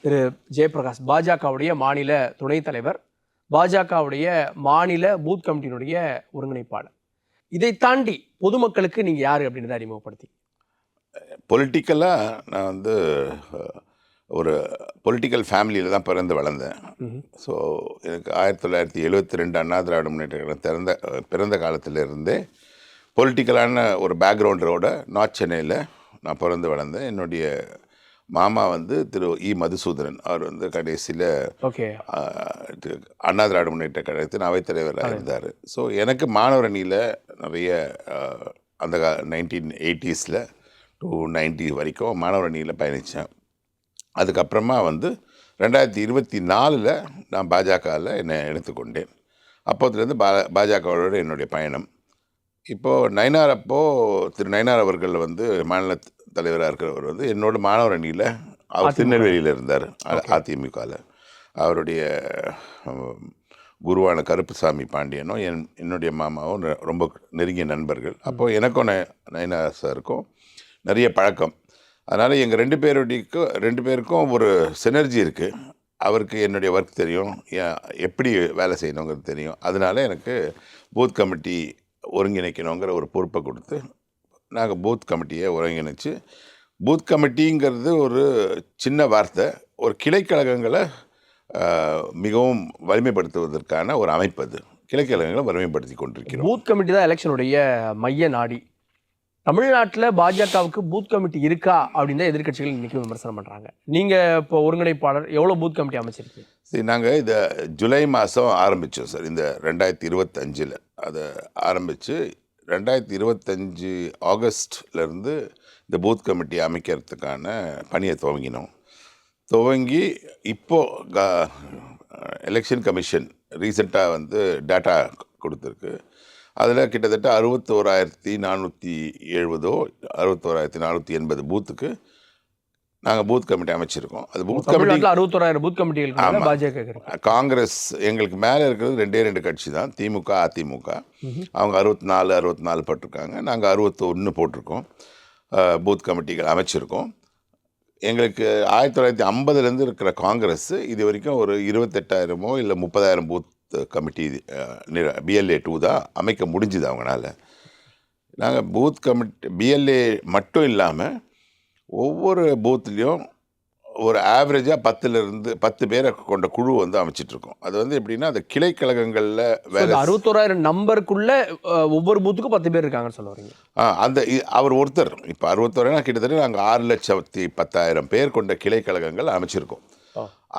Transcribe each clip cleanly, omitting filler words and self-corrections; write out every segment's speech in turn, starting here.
திரு ஜெயபிரகாஷ், பாஜகவுடைய மாநில துணைத் தலைவர், பாஜகவுடைய மாநில பூத் கமிட்டியினுடைய ஒருங்கிணைப்பாளர். இதை தாண்டி பொதுமக்களுக்கு நீங்க யாரு அப்படின்னு அறிமுகப்படுத்தி? பொலிட்டிக்கலாக நான் வந்து ஒரு பொலிட்டிக்கல் ஃபேமிலியில் தான் பிறந்து வளர்ந்தேன். ஸோ எனக்கு 1972 அண்ணா திராவிட முன்னேற்ற கழகம் பிறந்த காலத்திலிருந்தே பொலிட்டிக்கலான ஒரு பேக்ரவுண்டோட நார்த் சென்னையில் நான் பிறந்து வளர்ந்தேன். என்னுடைய மாமா வந்து திரு மதுசூதனன், அவர் வந்து கடைசியில் அண்ணா திராவிட முன்னேற்ற கழகத்தின் அவைத்தலைவராக இருந்தார். ஸோ எனக்கு மாணவர் அணியில் நிறைய அந்த 1980s to 90 வரைக்கும் மாணவர் அணியில் பயணித்தேன். அதுக்கப்புறமா வந்து 2024 நான் பாஜகவில் என்னை எடுத்துக்கொண்டேன். அப்போதுலேருந்து பாஜகவோட என்னுடைய பயணம். இப்போது நயினார், திரு நயினார் அவர்கள் வந்து மாநில தலைவராக இருக்கிறவர் வந்து என்னோட மாணவர் அணியில் அவர் திருநெல்வேலியில் இருந்தார் அதிமுகவில். அவருடைய குருவான கருப்புசாமி பாண்டியனும் என்னுடைய மாமாவும் ரொம்ப நெருங்கிய நண்பர்கள். அப்போது எனக்கும் நயினார் சாருக்கும் நிறைய பழக்கம். அதனால் எங்கள் ரெண்டு பேருக்கும் ஒரு சினர்ஜி இருக்குது. அவருக்கு என்னுடைய ஒர்க் தெரியும், எப்படி வேலை செய்யணுங்கிறது தெரியும். அதனால எனக்கு பூத் கமிட்டி ஒருங்கிணைக்கணுங்கிற ஒரு பொறுப்பை கொடுத்து நாங்கள் பூத் கமிட்டியை ஒருங்கிணைச்சு, பூத் கமிட்டிங்கிறது ஒரு சின்ன வார்த்தை, ஒரு கிளைக்கழகங்களை மிகவும் வலிமைப்படுத்துவதற்கான ஒரு அமைப்பு. அது கிளைக்கழகங்களை வலிமைப்படுத்தி கொண்டிருக்கிறோம். பூத் கமிட்டி தான் எலெக்ஷனுடைய மைய நாடி. தமிழ்நாட்டில் பாஜகவுக்கு பூத் கமிட்டி இருக்கா அப்படின்னு தான் எதிர்கட்சிகள் இன்றைக்கி விமர்சனம் பண்ணுறாங்க. நீங்கள் இப்போ ஒருங்கிணைப்பாளர், எவ்வளோ பூத் கமிட்டி அமைச்சிருக்கீங்க? சரி, நாங்கள் இதை ஜூலை மாதம் ஆரம்பித்தோம் சார். இந்த 2025 அதை ஆரம்பித்து 2025 ஆகஸ்ட்லேருந்து இந்த பூத் கமிட்டி அமைக்கிறதுக்கான பணியை துவங்கி இப்போது எலெக்ஷன் கமிஷன் ரீசெண்டாக வந்து டேட்டா கொடுத்துருக்கு. அதில் கிட்டத்தட்ட 61,470 61,480 பூத்துக்கு நாங்கள் பூத் கமிட்டி அமைச்சிருக்கோம். அது பூத் கமிட்டி 61,000 பூத் கமிட்டிகள் பாஜக. காங்கிரஸ் எங்களுக்கு மேலே இருக்கிறது 2 கட்சி தான், திமுக அதிமுக. அவங்க 64 போட்டிருக்காங்க, நாங்கள் 61 போட்டிருக்கோம். பூத் கமிட்டிகள் அமைச்சிருக்கோம். எங்களுக்கு 1950 இருக்கிற காங்கிரஸ் இது வரைக்கும் ஒரு 28,000 இல்லை 30,000 பூத் கமிட்டி BLA 2 தான் அமைக்க முடிஞ்சுது அவங்களால. நாங்கள் பூத் கமிட்டி BLA மட்டும் இல்லாமல் ஒவ்வொரு பூத்லேயும் ஒரு ஆவரேஜாக 10 பேரை கொண்ட குழு வந்து அமைச்சிட்ருக்கோம். அது வந்து எப்படின்னா, அந்த கிளைக்கழகங்களில் வேலை 61,000 நம்பருக்குள்ள ஒவ்வொரு பூத்துக்கும் 10 பேர் இருக்காங்கன்னு சொல்ல வரீங்க? அந்த அவர் ஒருத்தர். இப்போ 61,000 கிட்டத்தட்ட நாங்கள் 6,10,000 பேர் கொண்ட கிளைக்கழகங்கள் அமைச்சிருக்கோம்.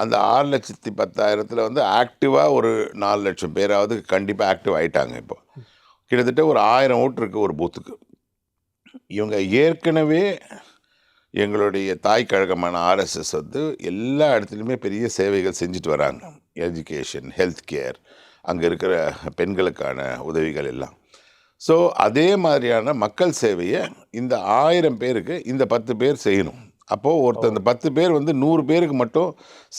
அந்த 6,10,000 வந்து ஆக்டிவாக ஒரு 4 லட்சம் பேராவது கண்டிப்பாக ஆக்டிவ் ஆகிட்டாங்க. இப்போ கிட்டத்தட்ட ஒரு 1000 ஓட்டு இருக்குது ஒரு பூத்துக்கு. இவங்க ஏற்கனவே எங்களுடைய தாய் கழகமான RSS வந்து எல்லா இடத்துலையுமே பெரிய சேவைகள் செஞ்சுட்டு வராங்க. எஜுகேஷன், ஹெல்த் கேர், அங்கே இருக்கிற பெண்களுக்கான உதவிகள் எல்லாம். ஸோ அதே மாதிரியான மக்கள் சேவையை இந்த 1000 பேருக்கு இந்த 10 பேர் செய்யணும். அப்போது அந்த 10 பேர் வந்து 100 பேருக்கு மட்டும்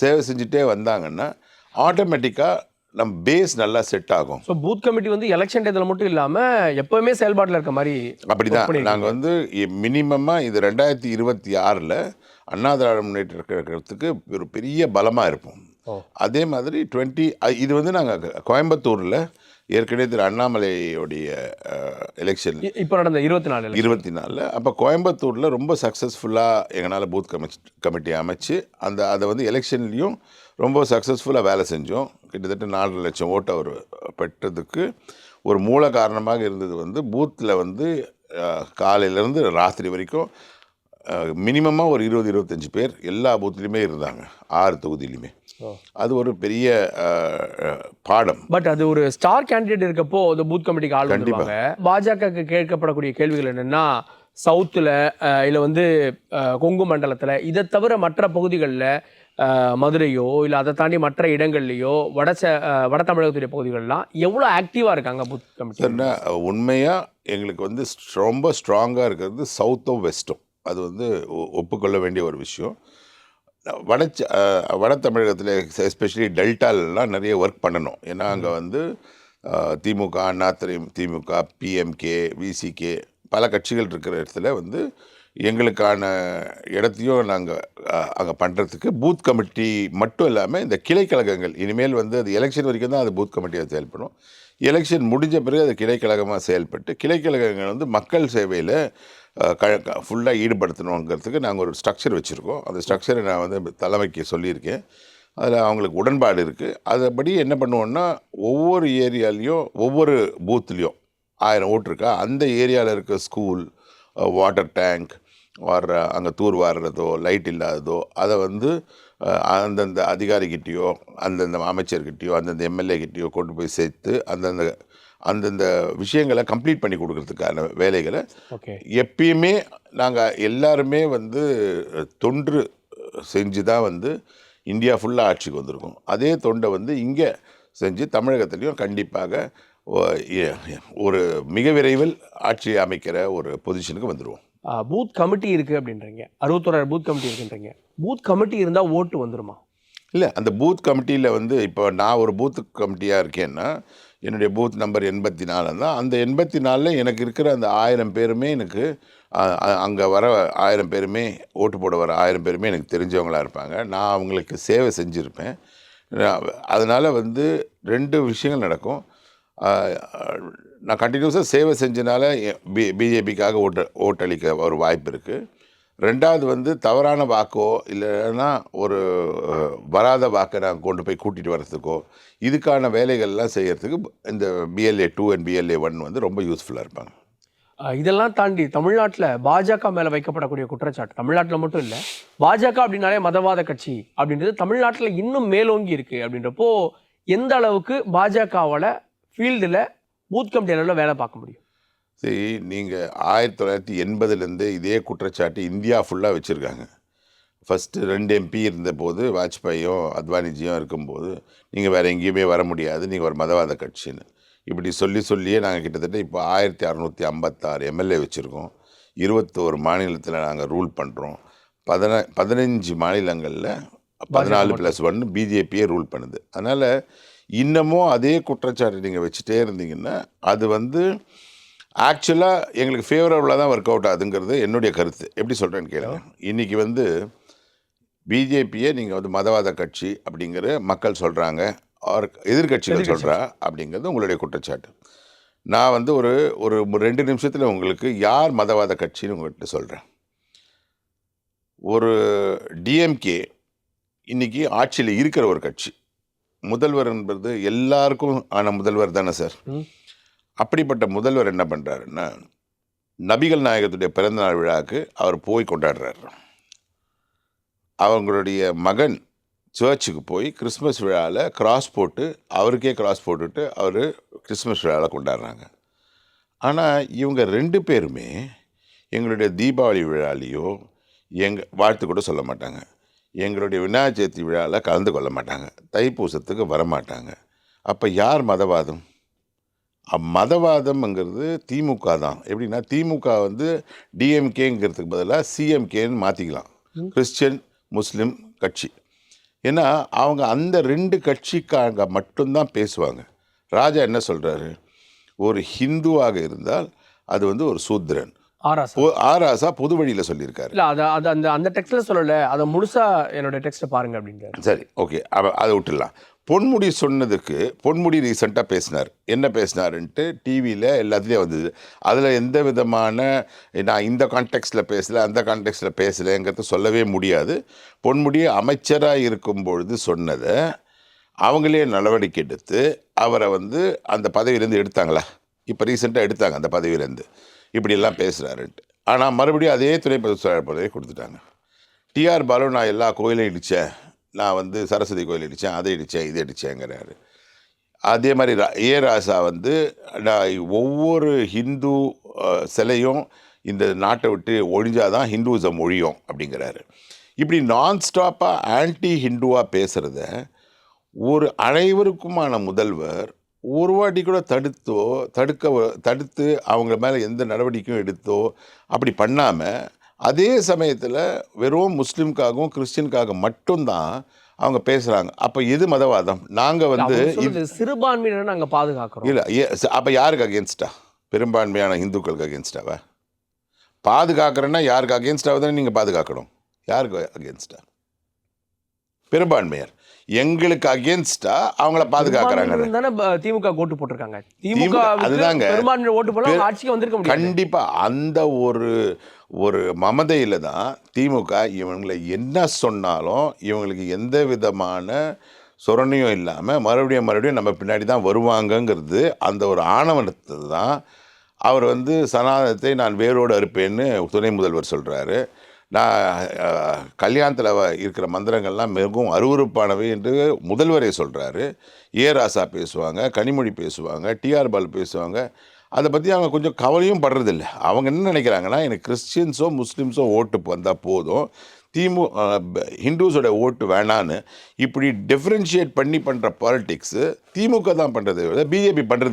சேவை செஞ்சுட்டே வந்தாங்கன்னா ஆட்டோமேட்டிக்காக நம்ம பேஸ் நல்லா செட் ஆகும். ஸோ பூத் கமிட்டி வந்து எலெக்ஷன் டேத்தில் மட்டும் இல்லாமல் எப்போவுமே செயல்பாட்டில் இருக்க மாதிரி. அப்படி தான் நாங்கள் வந்து மினிமமாக இது 2026 அண்ணா திராவிட முன்னேற்ற கழகத்துக்கு ஒரு பெரிய பலமாக இருப்போம். அதே மாதிரி இது வந்து நாங்கள் கோயம்புத்தூரில் ஏற்கனவே திரு அண்ணாமலையோடைய எலெக்ஷன் இப்போ நடந்த 24 அப்போ கோயம்புத்தூரில் ரொம்ப சக்ஸஸ்ஃபுல்லாக எங்களால் பூத் கமிட்டி அமைச்சு அதை வந்து எலெக்ஷன்லேயும் ரொம்ப சக்ஸஸ்ஃபுல்லாக வேலை செஞ்சோம். கிட்டத்தட்ட 4 லட்சம் ஓட்டு அவர் பெற்றதுக்கு ஒரு மூல காரணமாக இருந்தது வந்து பூத்தில் வந்து காலையிலேருந்து ராத்திரி வரைக்கும் மினிமமாக ஒரு 20-25 பேர் எல்லா பூத்துலேயுமே இருந்தாங்க, 6 தொகுதியிலுமே. அது ஒரு பெரிய பாடம். பட் அது ஒரு ஸ்டார் கேண்டிடேட் இருக்கப்போ அந்த பூத் கமிட்டிக்கு ஆள் கண்டிப்பாக. பாஜக கேட்கப்படக்கூடிய கேள்விகள் என்னென்னா, சவுத்தில் இல்லை வந்து கொங்கு மண்டலத்தில், இதை தவிர மற்ற பகுதிகளில் மதுரையோ இல்லை அதை தாண்டி மற்ற இடங்கள்லையோ வட தமிழகத்துடைய பகுதிகளெலாம் எவ்வளோ ஆக்டிவாக இருக்காங்க பூத் கமிட்டி? சரிண்ணா, உண்மையாக எங்களுக்கு வந்து ரொம்ப ஸ்ட்ராங்காக இருக்கிறது சவுத்தும் வெஸ்ட்டும். அது வந்து ஒப்புக்கொள்ள வேண்டிய ஒரு விஷயம். வட தமிழகத்தில் எஸ்பெஷலி டெல்டாலெலாம் நிறைய ஒர்க் பண்ணணும். ஏன்னா அங்கே வந்து திமுக, திமுக, PMK, VCK பல கட்சிகள் இருக்கிற இடத்துல வந்து எங்களுக்கான இடத்தையும் நாங்கள் அங்கே பண்ணுறதுக்கு பூத் கமிட்டி மட்டும் இல்லாமல் இந்த கிளைக்கழகங்கள் இனிமேல் வந்து அது எலெக்ஷன் வரைக்கும் தான் அது பூத் கமிட்டியாக செயல்படும். எலெக்ஷன் முடிஞ்ச பிறகு அது கிளைக்கழகமாக செயல்பட்டு கிளைக்கழகங்கள் வந்து மக்கள் சேவையில் ஃபுல்லாக ஈடுபடுத்தணுங்கிறதுக்கு நாங்கள் ஒரு ஸ்ட்ரக்சர் வச்சுருக்கோம். அந்த ஸ்ட்ரக்சரை நான் வந்து தலைமைக்கு சொல்லியிருக்கேன். அதில் அவங்களுக்கு உடன்பாடு இருக்குது. அதுபடி என்ன பண்ணுவோன்னா ஒவ்வொரு ஏரியாலையும் ஒவ்வொரு பூத்துலேயும் 1000 ஓட்டு இருக்கா, அந்த ஏரியாவில் இருக்க ஸ்கூல், வாட்டர் டேங்க் அங்கே தூர் வாடுறதோ லைட் இல்லாததோ அதை வந்து அந்தந்த அதிகாரிகிட்டேயோ அந்தந்த அமைச்சர்கிட்டயோ அந்தந்த எம்எல்ஏ கொண்டு போய் சேர்த்து அந்தந்த விஷயங்களை கம்ப்ளீட் பண்ணி கொடுக்கறதுக்கான வேலைகளை எப்பயுமே நாங்கள் எல்லாருமே வந்து தொன்று செஞ்சு தான் வந்து இந்தியா ஃபுல்லாக ஆட்சிக்கு வந்திருக்கோம். அதே தொண்டை வந்து இங்கே செஞ்சு தமிழகத்துலேயும் கண்டிப்பாக ஒரு மிக விரைவில் ஆட்சி அமைக்கிற ஒரு பொசிஷனுக்கு வந்துடுவோம். பூத் கமிட்டி இருக்குது அப்படின்றீங்க, 61 பூத் கமிட்டி இருக்குன்றீங்க. பூத் கமிட்டி இருந்தால் ஓட்டு வந்துடுமா? இல்லை, அந்த பூத் கமிட்டியில் வந்து இப்போ நான் ஒரு பூத் கமிட்டியாக இருக்கேன்னா என்னுடைய பூத் நம்பர் 84 தான். அந்த 84 எனக்கு இருக்கிற அந்த 1000 பேருமே எனக்கு அங்கே வர 1000 பேருமே ஓட்டு போட வர 1000 பேருமே எனக்கு தெரிஞ்சவங்களாக இருப்பாங்க. நான் அவங்களுக்கு சேவை செஞ்சுருப்பேன். அதனால் வந்து 2 விஷயங்கள் நடக்கும். நான் கண்டினியூஸாக சேவை செஞ்சனால பிஜேபிக்காக ஓட்டளிக்க ஒரு வாய்ப்பு இருக்குது. 2வது வந்து தவறான வாக்கோ இல்லைன்னா ஒரு வராத வாக்கை நான் கொண்டு போய் கூட்டிகிட்டு வர்றதுக்கோ இதுக்கான வேலைகள்லாம் செய்கிறதுக்கு இந்த BLA 2 அண்ட் BLA 1 வந்து ரொம்ப யூஸ்ஃபுல்லாக இருப்பாங்க. இதெல்லாம் தாண்டி தமிழ்நாட்டில் பாஜக மேலே வைக்கப்படக்கூடிய குற்றச்சாட்டு, தமிழ்நாட்டில் மட்டும் இல்லை, பாஜக அப்படின்னாலே மதவாத கட்சி அப்படின்றது தமிழ்நாட்டில் இன்னும் மேலோங்கி இருக்குது. அப்படின்றப்போ எந்த அளவுக்கு பாஜகவால் ஃபீல்டில் பூத் கமிட்டி அளவில் வேலை பார்க்க முடியும்? சரி, நீங்கள் 1980 இதே குற்றச்சாட்டு இந்தியா ஃபுல்லாக வச்சுருக்காங்க. ஃபஸ்ட்டு 2 MP இருந்தபோது வாஜ்பாயும் அத்வானிஜியும் இருக்கும்போது நீங்கள் வேறு எங்கேயுமே வர முடியாது, நீங்கள் ஒரு மதவாத கட்சின்னு இப்படி சொல்லியே நாங்கள் கிட்டத்தட்ட இப்போ 1656 MLA வச்சுருக்கோம். 21 மாநிலத்தில் நாங்கள் ரூல் பண்ணுறோம். 15 மாநிலங்களில் 14+1 பிஜேபியே ரூல் பண்ணுது. அதனால் இன்னமும் அதே குற்றச்சாட்டு நீங்கள் வச்சுட்டே இருந்தீங்கன்னா அது வந்து ஆக்சுவலாக எங்களுக்கு ஃபேவரபுளாக தான் ஒர்க் அவுட் ஆகுதுங்கிறது என்னுடைய கருத்து. எப்படி சொல்கிறேன்னு கேளுங்க. இன்றைக்கி வந்து பிஜேபியை நீங்கள் வந்து மதவாத கட்சி அப்படிங்கிற மக்கள் சொல்கிறாங்க, எதிர்கட்சிகள் சொல்கிறா அப்படிங்கிறது உங்களுடைய குற்றச்சாட்டு. நான் வந்து ஒரு 2 நிமிஷத்தில் உங்களுக்கு யார் மதவாத கட்சின்னு உங்கள்கிட்ட சொல்கிறேன். ஒரு டிஎம்கே இன்றைக்கி ஆட்சியில் இருக்கிற ஒரு கட்சி. முதல்வர் என்பது எல்லாருக்கும் ஆன முதல்வர் தானே சார். அப்படிப்பட்ட முதல்வர் என்ன பண்ணுறாருன்னா நபிகள் நாயகத்துடைய பிறந்தநாள் விழாவுக்கு அவர் போய் கொண்டாடுறாரு. அவங்களுடைய மகன் சர்ச்சுக்கு போய் கிறிஸ்மஸ் விழாவில் கிராஸ் போட்டு அவருக்கே கிராஸ் போட்டுட்டு அவர் கிறிஸ்மஸ் விழாவில் கொண்டாடுறாங்க. ஆனால் இவங்க 2 பேருமே எங்களுடைய தீபாவளி விழாலேயோ வாழ்த்து கூட சொல்ல மாட்டாங்க, எங்களுடைய விநாயகர் சதுர்த்தி விழாவில் கலந்து கொள்ள மாட்டாங்க, தைப்பூசத்துக்கு வரமாட்டாங்க. அப்போ யார் மதவாதம்? மதவாதம்ங்கிறது திமுக தான். எப்படின்னா திமுக வந்து டிஎம்கேங்கிறதுக்கு பதிலாக சிஎம்கேன்னு மாற்றிக்கலாம், கிறிஸ்டியன் முஸ்லீம் கட்சி. ஏன்னா அவங்க அந்த 2 கட்சிக்காக மட்டும்தான் பேசுவாங்க. ராஜா என்ன சொல்கிறாரு, ஒரு ஹிந்துவாக இருந்தால் அது வந்து ஒரு சூத்ரன். ஆராசா பொது வழியில் சொல்லியிருக்காரு. இல்லை, அதை அந்த டெக்ஸ்ட்டில் சொல்லலை, அதை முழுசாக என்னோட டெக்ஸ்ட்டை பாருங்க அப்படின்றாரு. சரி, ஓகே, அதை விட்டுடலாம். பொன்முடி சொன்னதுக்கு பொன்முடி ரீசெண்டாக பேசினார். என்ன பேசினாருன்ட்டு டிவியில் எல்லாத்துலேயும் வந்தது. அதில் எந்த விதமான நான் இந்த கான்டெக்ஸ்டில் பேசலை அந்த கான்டெக்ஸ்டில் பேசலைங்கிறத சொல்லவே முடியாது. பொன்முடி அமைச்சராக இருக்கும் பொழுது சொன்னதை அவங்களே நடவடிக்கை எடுத்து அவரை வந்து அந்த பதவியிலேருந்து எடுத்தாங்களா? இப்போ ரீசெண்டாக எடுத்தாங்க அந்த பதவியிலேருந்து. இப்படியெல்லாம் பேசுகிறாருன்ட்டு. ஆனால் மறுபடியும் அதே துணை பதவியை கொடுத்துட்டாங்க. டிஆர் பாலு நான் எல்லா கோயிலையும் இடித்தேன், நான் வந்து சரஸ்வதி கோயில் இடித்தேன், அதை இடித்தேன், இதை இடித்தேங்கிறாரு. அதே மாதிரி ராசா வந்து நான் ஒவ்வொரு ஹிந்து சிலையும் இந்த நாட்டை விட்டு ஒழிஞ்சாதான் ஹிந்துவிசம் ஒழியும் அப்படிங்கிறாரு. இப்படி நான்ஸ்டாப்பாக ஆன்டி ஹிந்துவாக பேசுகிறத ஒரு அனைவருக்குமான முதல்வர் ஒரு வாட்டி கூட தடுத்து அவங்க மேலே எந்த நடவடிக்கையும் எடுத்தோ அப்படி பண்ணாமல் அதே சமயத்தில் வெறும் முஸ்லீம்காகவும் கிறிஸ்டின்காக மட்டும்தான் அவங்க பேசுகிறாங்க. அப்போ எது மதவாதம்? நாங்கள் வந்து சிறுபான்மையினர் நாங்கள் பாதுகாக்கிறோம். இல்லை, அப்போ யாருக்கு அகேன்ஸ்டா? பெரும்பான்மையான இந்துக்களுக்கு அகேன்ஸ்டாவா? பாதுகாக்கிறேன்னா யாருக்கு அகேன்ஸ்டாக தானே நீங்கள் பாதுகாக்கணும். யாருக்கு அகேன்ஸ்டா? பெரும்பான்மையார். எங்களுக்கு அகேன்ஸ்டா அவங்கள பாதுகாக்கிறாங்க. தானே திமுக ஓட்டு போட்டிருக்காங்க. அதுதாங்க பெரும்பான்மை ஓட்டு போல ஆட்சிக்கு வந்திருக்க முடியும். கண்டிப்பா அந்த ஒரு மமதையில தான் திமுக இவங்களை என்ன சொன்னாலும் இவங்களுக்கு எந்த விதமான சொரணையும் இல்லாமல் மறுபடியும் நம்ம பின்னாடி தான் வருவாங்கங்கிறது அந்த ஒரு ஆணவத்தை தான் அவர் வந்து சனாதனத்தை நான் வேரோடு அறுப்பேன்னு துணை முதல்வர் சொல்கிறாரு. நான் கல்யாணத்தில் இருக்கிற மந்திரங்கள்லாம் மிகவும் அருவருப்பானவை என்று முதல்வரே சொல்கிறாரு. ராசா பேசுவாங்க, கனிமொழி பேசுவாங்க, டிஆர் பால் பேசுவாங்க. அதை பற்றி அவங்க கொஞ்சம் கவலையும் படுறதில்ல. அவங்க என்ன நினைக்கிறாங்கன்னா, எனக்கு கிறிஸ்டியன்ஸோ முஸ்லீம்ஸோ ஓட்டு வந்தால் போதும், ஹிந்துஸோட ஓட்டு வேணான்னு இப்படி டிஃப்ரென்ஷியேட் பண்ணி பண்ணுற பாலிடிக்ஸு திமுக தான் பண்ணுறதை விட பிஜேபி பண்ணுறது